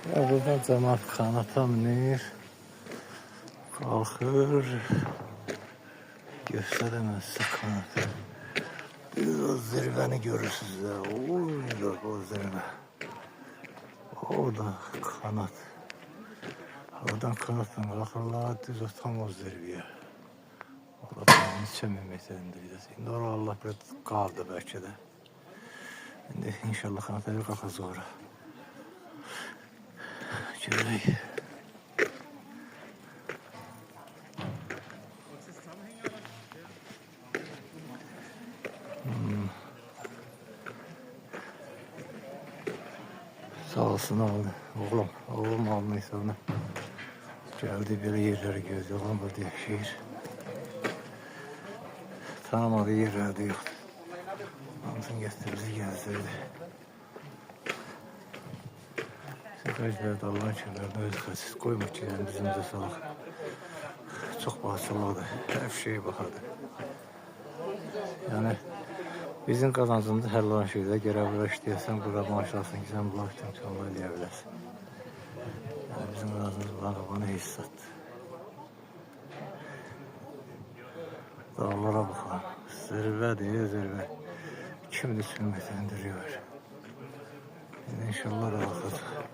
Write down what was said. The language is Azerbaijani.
Ya buradan cəmaət kanata minir, qalxır, göstərəmən sizə kanatı. Biz o zirvəni görürsünüz də, o zirvə. O da kanat. Oradan kanatla qalxırlar, düz o tam o zirvəyə. Allah neçə min metrədir. İndi ora Allah bir qaldı bəlkə də. İndi inşallah kanata bir qalxacaq ora. Görək. Sağ olsun oğlum. Oğlum almaysa ona. Geldi böyle yerleri gözü. Oğlum burada yaşayır. Tanımadığı yerlerde yoktu. Hamısını getirdi, gezdirdi. Sefərcilər də Allah'ın kərlərdə öz xəsis qoymaq ki, yəni bizimizə salaq. Çox bahçılıqdır. Hər şeyə baxadı. Yəni bizim qazancımız həll olan şeydə gərək bura işləyəsən, bura maaş alsın ki, sən bunlar imkanlar eləyə biləsən. Yəni bizim qazancımız buranın qabağına heç satdı. Dağlara baxın. Zirvədir, zirvə. 2300 metrəni duruyor. İnşallah da baxacaq.